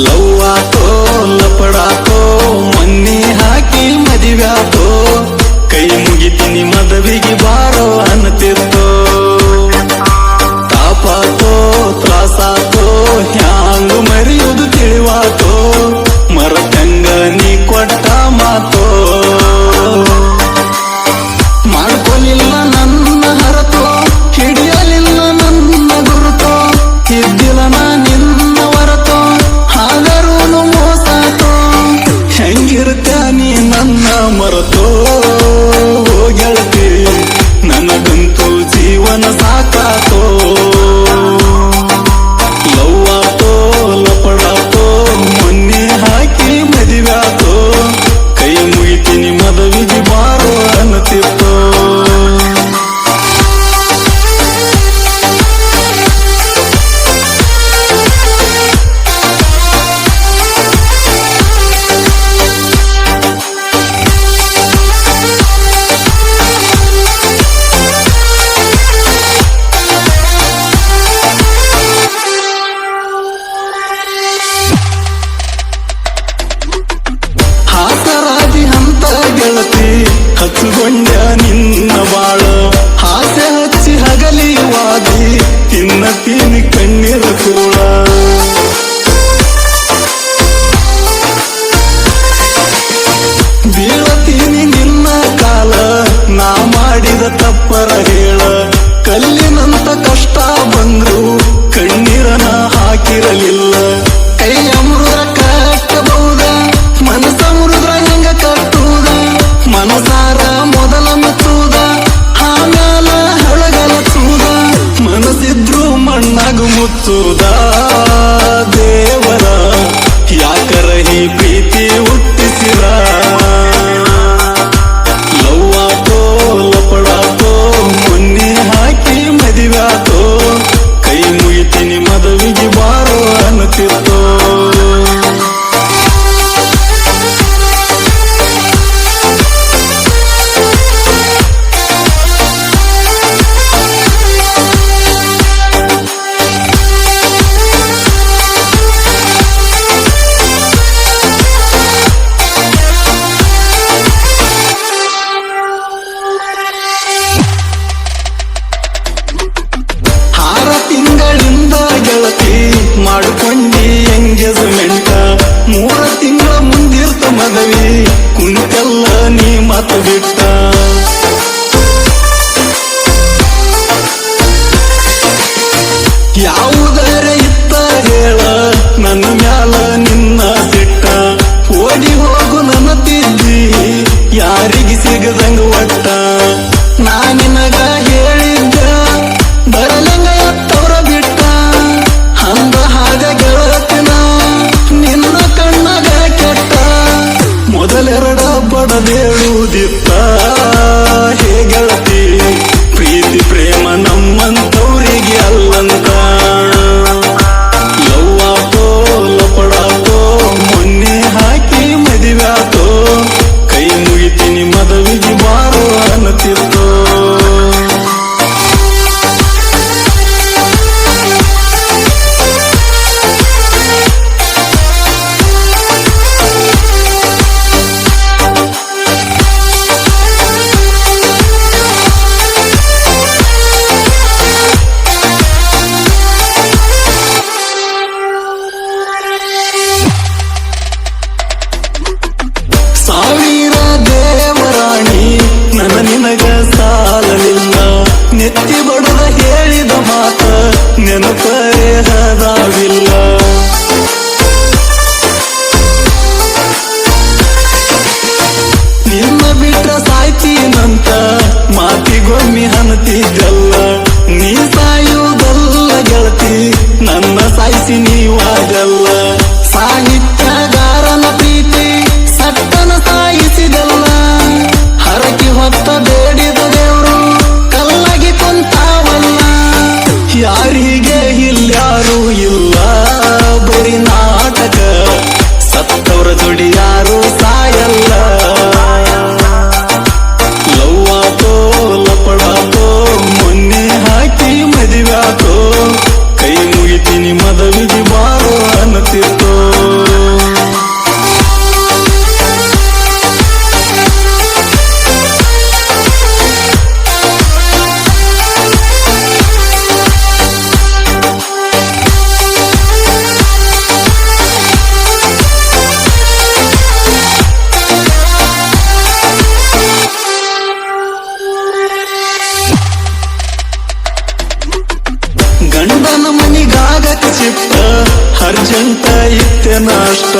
ಲವ್ವಾತೋ ಲಪಡಾತೋ ಮೊನ್ನೆ ಹಾಕಿ ಮದಿವ್ಯಾತೋ ಕೈ ಮುಗಿತೀನಿ ಮದವಿಗೆ ಬಾರೋ ಅನ್ನತಿರ್ತೋ ತಾಪಾತೋ ತ್ರಾಸಾತೋ ಹ್ಯಾಂಗ ಮರಿಯುವುದು ತಿಳಿವಾತೋ ಮರತಂಗ ನೀ ಕೊಟ್ಟ ಮಾತೋ ಮಾಡ್ಕೊಲಿಲ್ಲ ನನ್ನ ಹರತೋ ಹಿಡಿಯಲಿಲ್ಲ ನನ್ನ ಗುರುತೋ ಇದ್ದಿಲ್ಲ ನಾ ನಿನ್ನ ಹೊರತೋ ಹಾಗರೂನು ಮೋಸಾತೋ ಹೆಂಗಿರುತ್ತ ನೀ ನನ್ನ ಮರತೋ ಗೆಳತಿ ನನಗಂತೂ ಜೀವನ ಸಾಕಾತೋ ಲವ್ವಾತೋ ಲಪಡಾತೋ ಮೊನ್ನೆ ಹಾಕಿ ಮದಿವ್ಯಾತೋ ಕೈ ಮುಗಿತೀನಿ ಮದವಿಗೆ ಬಾರೋ ಅನ್ನತಿರ್ತೋ ಹಾಸರಾದಿ ಹಂತ ಗೆಳತಿ ಹಚ್ಚುಗೊಂಡ ನಿನ್ನ ಬಾಳ ಹಾಸೆ ಹಚ್ಚಿ ಹಗಲಿವಾದಿ ತಿನ್ನತೀನಿ ಕಣ್ಣೀರ ಕೂಳ ಬೀಳತೀನಿ ನಿನ್ನ ಕಾಲ ನಾ ಮಾಡಿದ ತಪ್ಪರ ಹೇಳ ಕಲ್ಲಿನಂತ ಕಷ್ಟ ಬಂದ್ರು ಕಣ್ಣೀರನ ಹಾಕಿರಲಿಲ್ಲ ಕೈ ಅಮೃತ ಕಟ್ಟಬಹುದ ಮನಸ ಮುರುದ್ರ ಹೆಂಗ ಕಟ್ಟುವುದ ಮನಸಾರ ಮೊದಲ ಮೆಚ್ಚುವುದ ಆಮ್ಯಾಲ ಹಳಗಲಚುವುದ ಮನಸ್ಸಿದ್ರು ಮಣ್ಣಾಗು ಮುಚ್ಚುವುದ ದೇವರ ಯಾಕರ ಈ ಪ್ರೀತಿ ಹುಟ್ಟಿಸಿರ ಲವ್ವಾತೋ ಲಪಡಾತೋ ಮೊನ್ನೆ ಹಾಕಿ ಮದಿವ್ಯಾತೋ ಕೈ ಮುಗಿತೀನಿ ಮದವಿಗೆ ಬಾರೋ ಅನ್ನತಿರ್ತೋ ತಿಂಗಳಿಂದ ಗೆಳತಿ ಮಾಡಿಕೊಂಡಿ ಎಂಗೇಜ್ಮೆಂಟ 3 ತಿಂಗಳ ಮುಂದಿರ್ತ ಮದವಿ ಕುಂತೆಲ್ಲ ನೀ ಮತ ಬಿಟ್ಟ ಯಾವುದರ ಇತ್ತ ಹೇಳ ನನ್ನ ಮ್ಯಾಲ ನಿನ್ನ ಸಿಟ್ಟ ಓಡಿ ಹೋಗು ನನ್ನ ತಿದ್ದಿ ಯಾರಿಗೆ ಸಿಗದಂಗ ಒಟ್ಟ ನಾ ನಿನಗ ಹೇಳಿದ್ದ ಬರಲಂಗ ಎತ್ತವ್ರ ಬಿಟ್ಟ ಅಂದ ಹಾಗ ಗೆಳತಿನ ನಿನ್ನ ಕಣ್ಣಾಗ ಕೆಟ್ಟ ಮೊದಲೆರಡ ಬಡದೇಳುವುದಿತ್ತ ಹೇ ಗೆಳತಿ ಪ್ರೀತಿ ಪ್ರೇಮ ನಮ್ಮಂತವ್ರಿಗೆ ಅಲ್ಲಂತ ಲವ್ವಾತೋ ಲಪಡಾತೋ ಮೊನ್ನೆ ಹಾಕಿ ಮದಿವ್ಯಾತೋ ಕೈ ಮುಗಿತೀನಿ ಮದವಿಗೆ ಬಾರೋ ಅನ್ನತಿರ್ತೋ ನಾಷ್ಟ